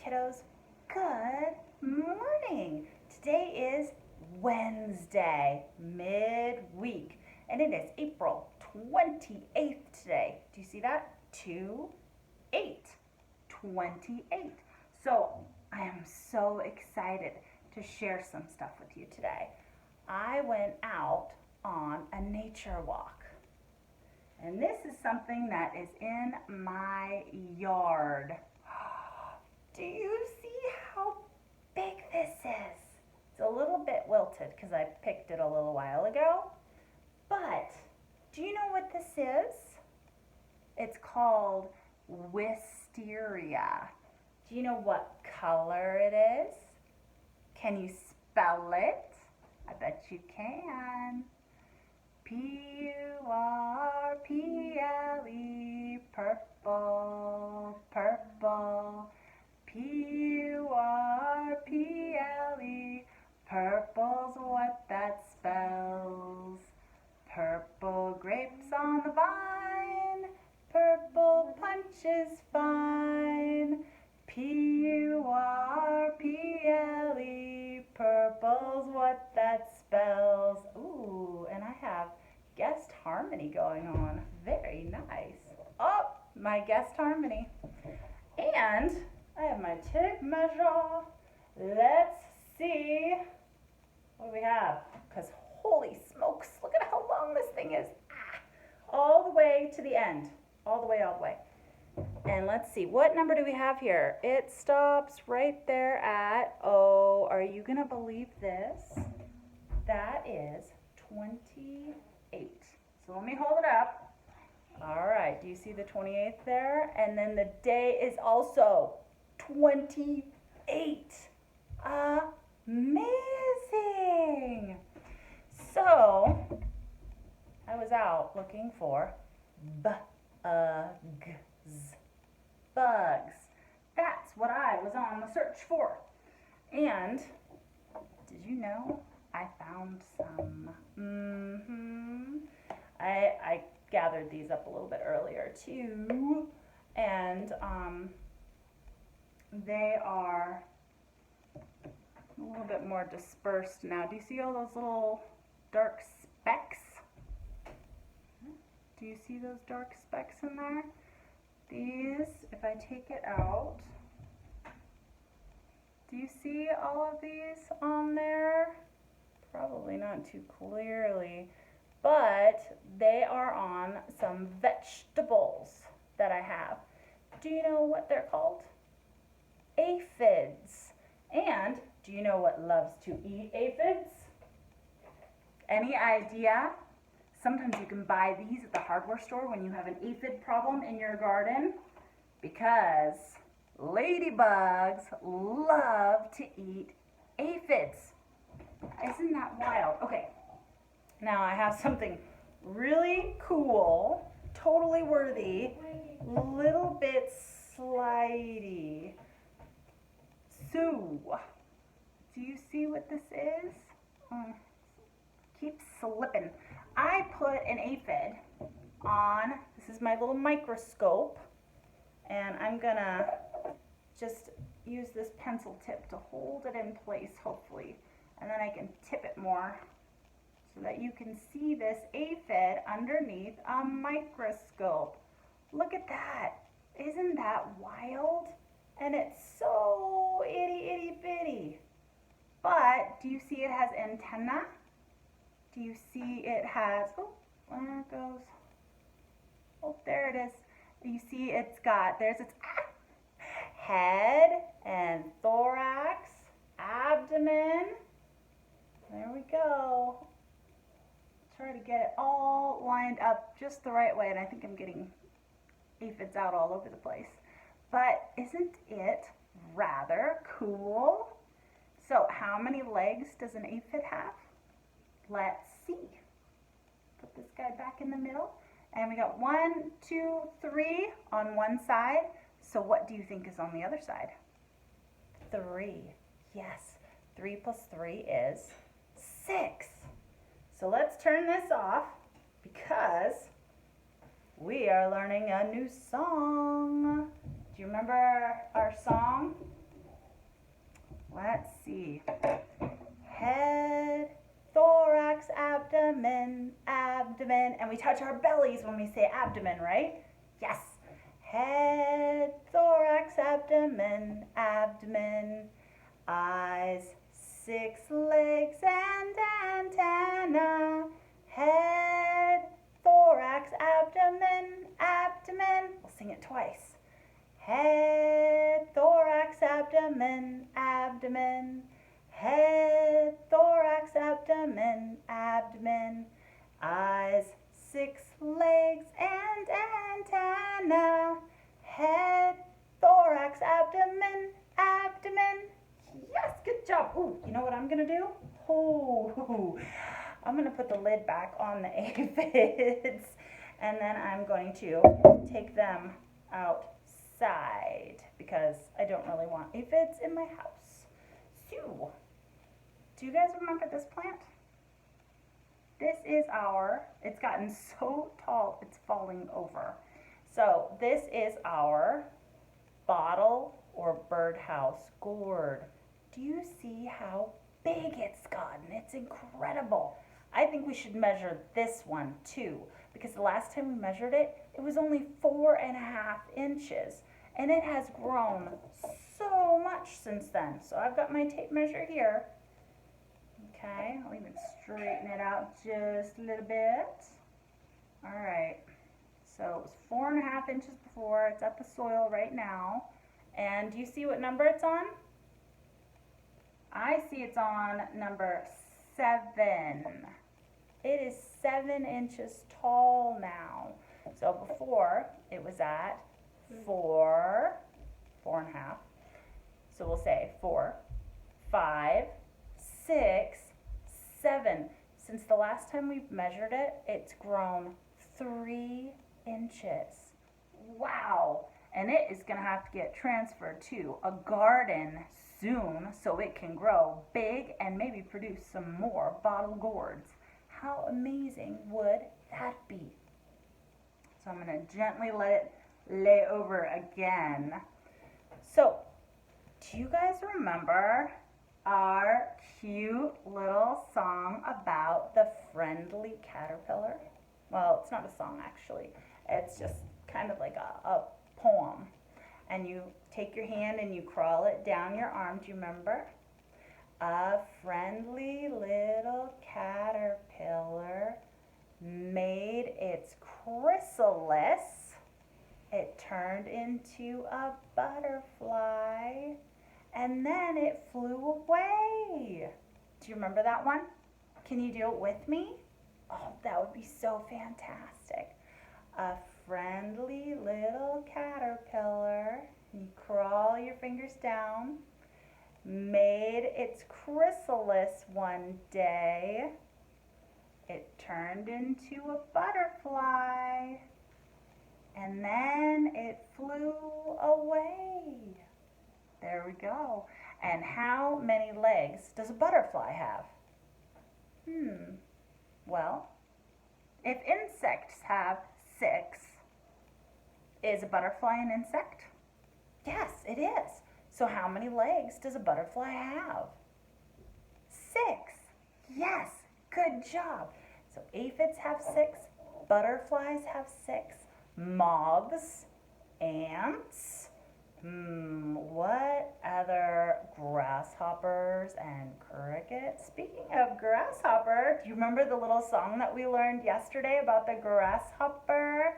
kiddos. Good morning. Today is Wednesday, midweek, and it is April 28th today. Do you see that? 2/8, 28. So I am so excited to share some stuff with you today. I went out on a nature walk. And this is something that is in my yard. Do you see how big this is? It's a little bit wilted because I picked it a little while ago. But do you know what this is? It's called wisteria. Do you know what color it is? Can you spell it? I bet you can. Purple, purple, purple. Purple, purple's what that spells. Purple grapes on the vine, purple punch is fine. Purple, purple's what that spells. Ooh, and I have guest harmony going on. Very nice. Oh, my guest harmony. And I have my tape measure. Let's see what do we have. Because holy smokes, look at how long this thing is. All the way to the end. All the way. And let's see, what number do we have here? It stops right there at, oh, are you going to believe this? That is 28. So let me hold it up. All right, do you see the 28th there? And then the day is also 28. Amazing. So, I was out looking for bugs. That's what I was on the search for. And did you know I found some? I gathered these up a little bit earlier too, and they are a little bit more dispersed now. Do you see all those little dark specks? Do you see those dark specks in there? These, if I take it out, do you see all of these on there? Probably not too clearly, but they are on some vegetables that I have. Do you know what they're called? Aphids. And do you know what loves to eat aphids? Any idea? Sometimes you can buy these at the hardware store when you have an aphid problem in your garden, because ladybugs love to eat aphids. Isn't that wild? Okay, now I have something really cool, totally worthy, little bit slidey. So, do you see what this is? Keeps slipping. I put an aphid on, this is my little microscope, and I'm gonna just use this pencil tip to hold it in place, hopefully, and then I can tip it more so that you can see this aphid underneath a microscope. Look at that. Isn't that wild? And it's so itty bitty. But do you see it has antenna? Do you see it has, oh, there it goes. Oh, there it is. You see it's got, there's its head and thorax, abdomen. There we go. Try to get it all lined up just the right way, and I think I'm getting aphids out all over the place. But isn't it rather cool? So how many legs does an aphid have? Let's see. Put this guy back in the middle. And we got 1, 2, 3 on one side. So what do you think is on the other side? 3. Yes, 3 plus 3 is 6. So let's turn this off because we are learning a new song. Do you remember our song? Let's see. Head, thorax, abdomen, abdomen. And we touch our bellies when we say abdomen, right? Yes. Head, thorax, abdomen, abdomen. Eyes, 6 legs and antenna. Head, thorax, abdomen, abdomen. We'll sing it twice. Head, thorax, abdomen, abdomen. Head, thorax, abdomen, abdomen. Eyes, 6 legs and antenna. Head, thorax, abdomen, abdomen. Yes, good job. Ooh, you know what I'm gonna do? Ooh, I'm gonna put the lid back on the aphids, and then I'm going to take them outside because I don't really want aphids in my house. So, do you guys remember this plant? This is it's gotten so tall it's falling over. So this is our bottle or birdhouse gourd. Do you see how big it's gotten? It's incredible. I think we should measure this one too, because the last time we measured it, it was only 4.5 inches, and it has grown so much since then. So I've got my tape measure here. Okay, I'll even straighten it out just a little bit. All right, so it was 4.5 inches before. It's at the soil right now. And do you see what number it's on? I see it's on number 7. It is 7 inches tall now. So before it was at 4.5. So we'll say 4, 5, 6, 7. Since the last time we've measured it, it's grown 3 inches. Wow! And it is going to have to get transferred to a garden soon so it can grow big and maybe produce some more bottle gourds. How amazing would that be? So I'm going to gently let it lay over again. So, do you guys remember our cute little song about the friendly caterpillar? Well, it's not a song actually. It's just kind of like a poem. And you take your hand and you crawl it down your arm. Do you remember? A friendly little caterpillar made its chrysalis. It turned into a butterfly, and then it flew away. Do you remember that one? Can you do it with me? Oh, that would be so fantastic. A friendly little caterpillar, you crawl your fingers down, made its chrysalis one day. It turned into a butterfly, and then it flew away. There we go. And how many legs does a butterfly have? Well, if insects have 6, is a butterfly an insect? Yes, it is. So how many legs does a butterfly have? 6. Yes, good job. So aphids have 6, butterflies have 6, moths, ants, what other, grasshoppers and crickets? Speaking of grasshopper, do you remember the little song that we learned yesterday about the grasshopper?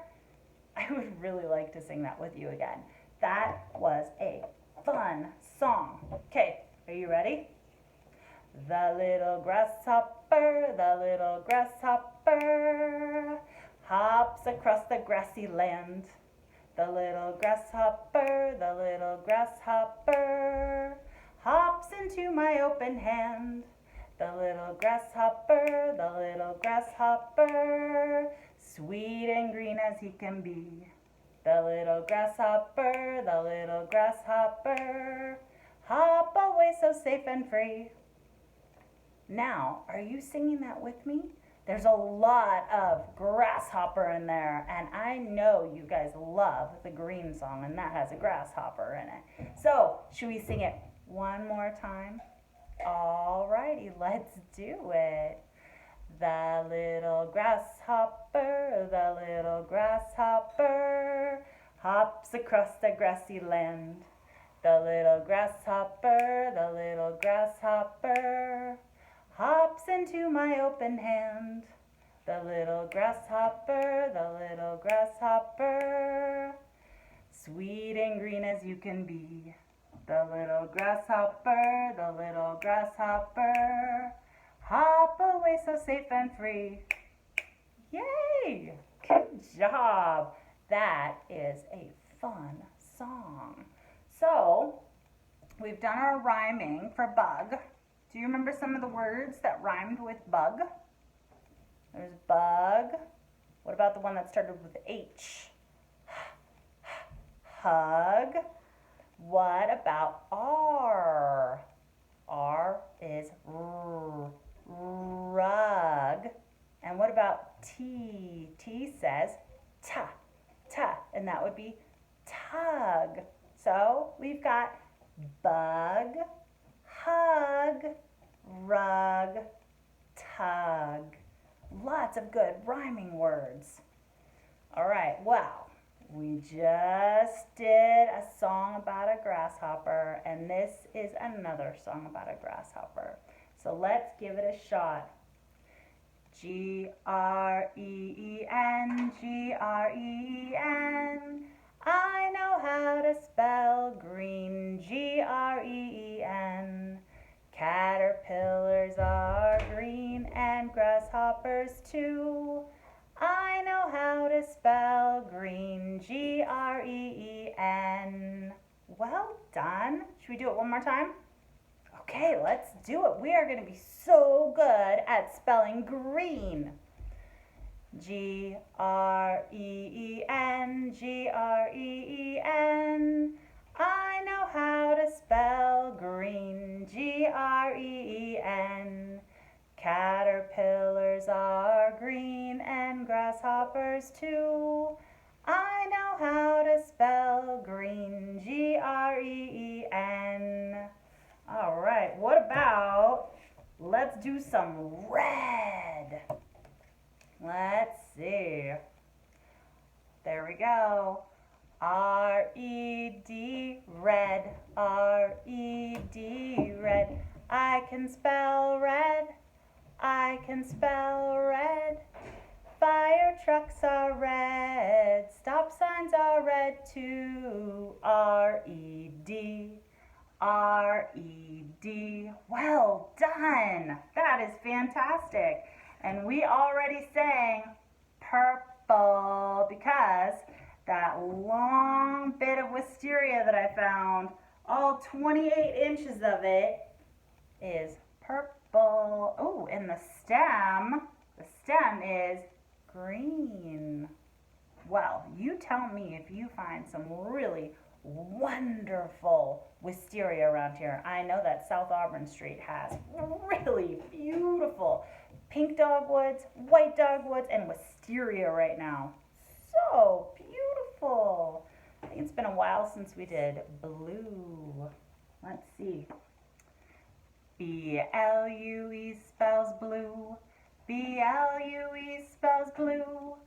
I would really like to sing that with you again. That was a fun song. Okay, are you ready? The little grasshopper, hops across the grassy land. The little grasshopper, hops into my open hand. The little grasshopper, sweet and green as he can be. The little grasshopper, hop away so safe and free. Now, are you singing that with me? There's a lot of grasshopper in there, and I know you guys love the green song, and that has a grasshopper in it. So, should we sing it One more time. Alrighty, let's do it. The little grasshopper, hops across the grassy land. The little grasshopper, hops into my open hand. The little grasshopper, sweet and green as you can be. The little grasshopper, hop away so safe and free. Yay! Good job. That is a fun song. So, we've done our rhyming for bug. Do you remember some of the words that rhymed with bug? There's bug. What about the one that started with H? Hug. What about R? R is rug. And what about T? T says ta, ta, and that would be tug. So we've got bug, hug, rug, tug. Lots of good rhyming words. All right, well, we just did a song about a grasshopper, and this is another song about a grasshopper. So let's give it a shot. G-R-E-E-N, G-R-E-E-N. I know how to spell green, G-R-E-E-N. Caterpillars are green and grasshoppers too. I know how to spell green, G-R-E-E-N. Well done. Should we do it one more time? Okay, let's do it. We are going to be so good at spelling green. G-R-E-E-N, G-R-E-E-N. I know how to spell green, G-R-E-E-N. Caterpillars are green and grasshoppers too. I know how to spell green, G-R-E-E-N. All right, what about, let's do some red. Let's see. There we go. R-E-D, red, R-E-D, red. I can spell red, I can spell red. Fire trucks are red, stop signs are red too. R-E-D, R-E-D. Well done. That is fantastic. And we already sang purple because that long bit of wisteria that I found, all 28 inches of it, is purple. Oh, and the stem is green. Well, you tell me if you find some really wonderful wisteria around here. I know that South Auburn Street has really beautiful pink dogwoods, white dogwoods, and wisteria right now. So beautiful. I think it's been a while since we did blue. Let's see. B-L-U-E spells blue. B-L-U-E spells blue.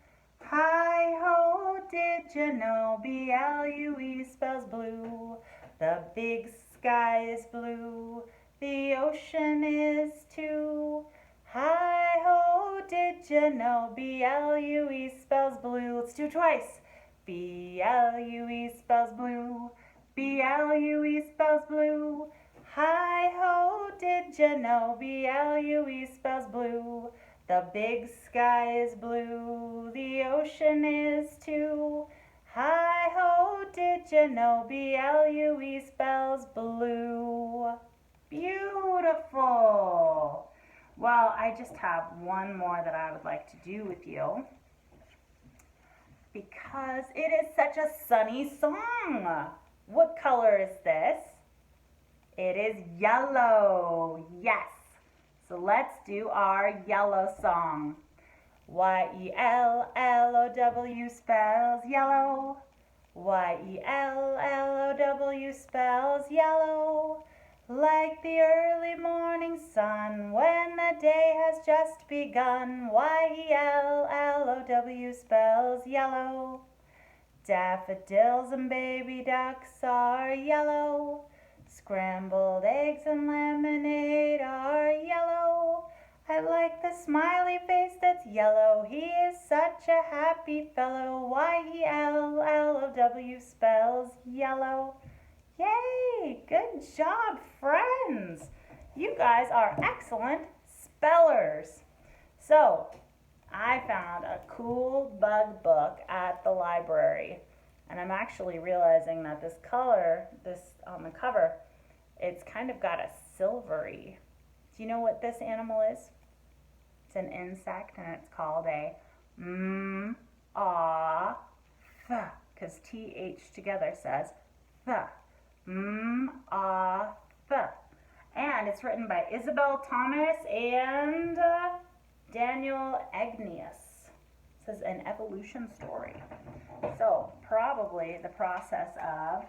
Hi-ho, did you know B-L-U-E spells blue? The big sky is blue, the ocean is too. Hi-ho, did you know B-L-U-E spells blue? Let's do it twice. B-L-U-E spells blue, B-L-U-E spells blue. Hi-ho, did you know B-L-U-E spells blue? The big sky is blue, the ocean is too. Hi-ho, did you know B-L-U-E spells blue? Beautiful. Well, I just have one more that I would like to do with you because it is such a sunny song. What color is this? It is yellow. Yes. So let's do our yellow song. Y-E-L-L-O-W spells yellow. Y-E-L-L-O-W spells yellow. Like the early morning sun when the day has just begun. Y-E-L-L-O-W spells yellow. Daffodils and baby ducks are yellow. Scrambled eggs and lemonade are yellow. I like the smiley face that's yellow. He is such a happy fellow. Y-E-L-L-O-W spells yellow. Yay! Good job, friends! You guys are excellent spellers. So, I found a cool bug book at the library. And I'm actually realizing that this color, this on the cover, it's kind of got a silvery. Do you know what this animal is? It's an insect and it's called a because TH together says th. Th. And it's written by Isabel Thomas and Daniel Agneus. It says an evolution story. So probably the process of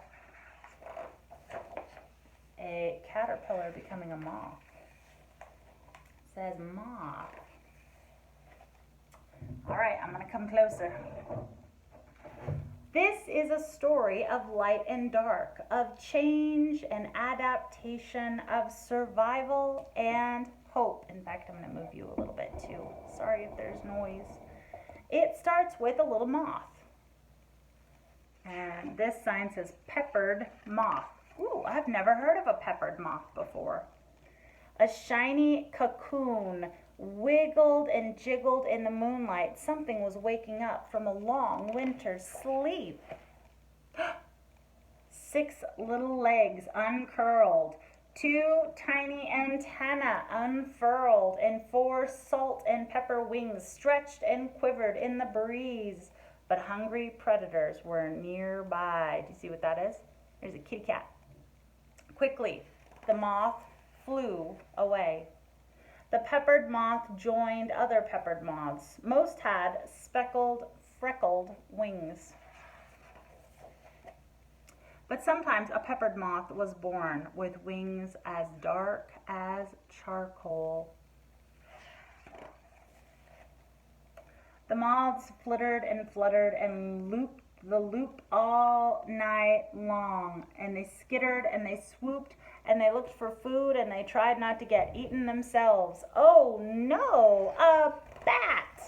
a caterpillar becoming a moth. It says moth. All right, I'm going to come closer. This is a story of light and dark, of change and adaptation, of survival and hope. In fact, I'm going to move you a little bit too. Sorry if there's noise. It starts with a little moth. And this sign says peppered moth. Ooh, I've never heard of a peppered moth before. A shiny cocoon wiggled and jiggled in the moonlight. Something was waking up from a long winter's sleep. 6 little legs uncurled, 2 tiny antennae unfurled, and 4 salt and pepper wings stretched and quivered in the breeze. But hungry predators were nearby. Do you see what that is? There's a kitty cat. Quickly, the moth flew away. The peppered moth joined other peppered moths. Most had speckled, freckled wings. But sometimes a peppered moth was born with wings as dark as charcoal. The moths flittered and fluttered and looped the loop all night long, and they skittered and they swooped and they looked for food and they tried not to get eaten themselves. Oh no, a bat!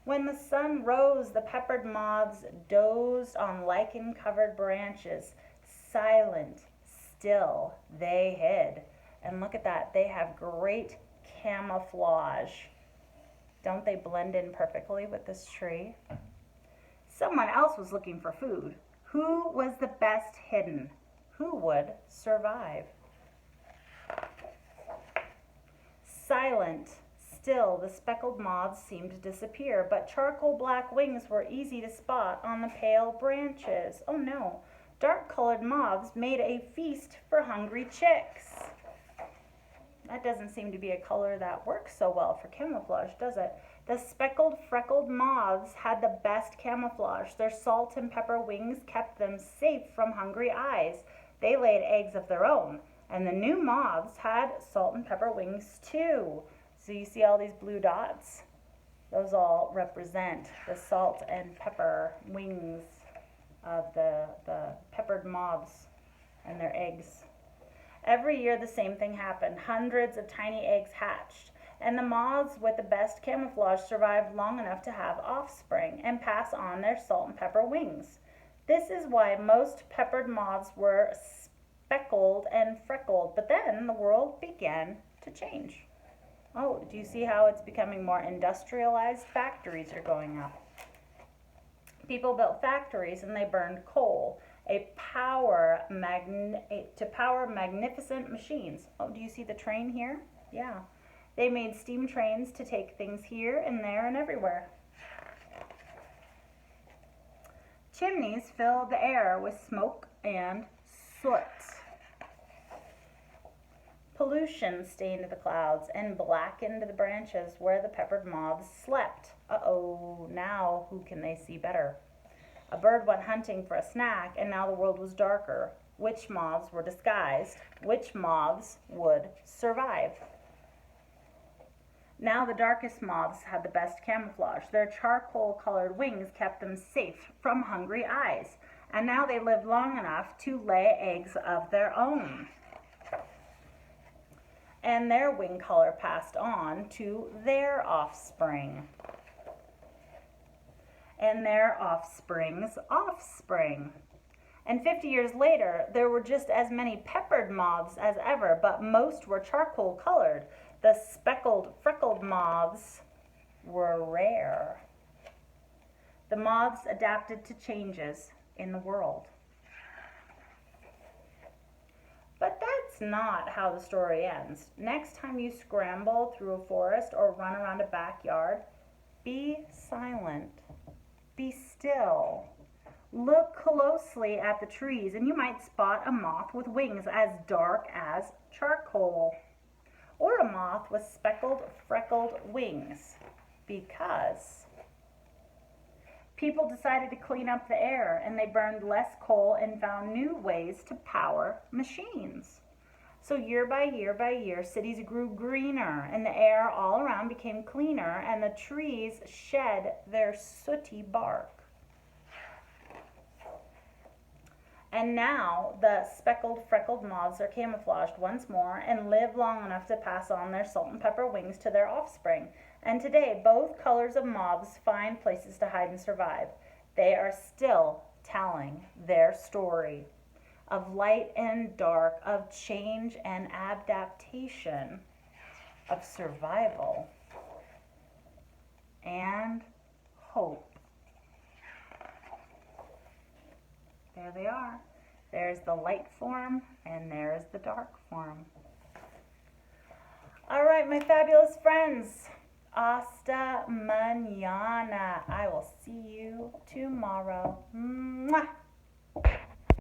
When the sun rose, the peppered moths dozed on lichen-covered branches. Silent, still, they hid. And look at that, they have great camouflage. Don't they blend in perfectly with this tree? Someone else was looking for food. Who was the best hidden? Who would survive? Silent, still, the speckled moths seemed to disappear, but charcoal black wings were easy to spot on the pale branches. Oh no, dark-colored moths made a feast for hungry chicks. That doesn't seem to be a color that works so well for camouflage, does it? The speckled, freckled moths had the best camouflage. Their salt and pepper wings kept them safe from hungry eyes. They laid eggs of their own, and the new moths had salt and pepper wings too. So you see all these blue dots? Those all represent the salt and pepper wings of the peppered moths and their eggs. Every year the same thing happened. Hundreds of tiny eggs hatched, and the moths with the best camouflage survived long enough to have offspring and pass on their salt and pepper wings. This is why most peppered moths were speckled and freckled, but then the world began to change. Oh, do you see how it's becoming more industrialized? Factories are going up. People built factories and they burned coal to power magnificent machines. Oh, do you see the train here? Yeah. They made steam trains to take things here and there and everywhere. Chimneys filled the air with smoke and soot. Pollution stained the clouds and blackened the branches where the peppered moths slept. Uh-oh, now who can they see better? A bird went hunting for a snack, and now the world was darker. which moths were disguised, which moths would survive. Now the darkest moths had the best camouflage. Their charcoal-colored wings kept them safe from hungry eyes. And now they lived long enough to lay eggs of their own. And their wing color passed on to their offspring. And their offspring's offspring. And 50 years later, there were just as many peppered moths as ever, but most were charcoal colored. The speckled, freckled moths were rare. The moths adapted to changes in the world. But that's not how the story ends. Next time you scramble through a forest or run around a backyard, be silent. Be still. Look closely at the trees and you might spot a moth with wings as dark as charcoal, or a moth with speckled, freckled wings, because people decided to clean up the air and they burned less coal and found new ways to power machines. So year by year, cities grew greener and the air all around became cleaner and the trees shed their sooty bark. And now the speckled, freckled moths are camouflaged once more and live long enough to pass on their salt and pepper wings to their offspring. And today, both colors of moths find places to hide and survive. They are still telling their story of light and dark, of change and adaptation, of survival and hope. There they are. There's the light form and there's the dark form. All right, my fabulous friends. Hasta mañana. I will see you tomorrow. Mwah.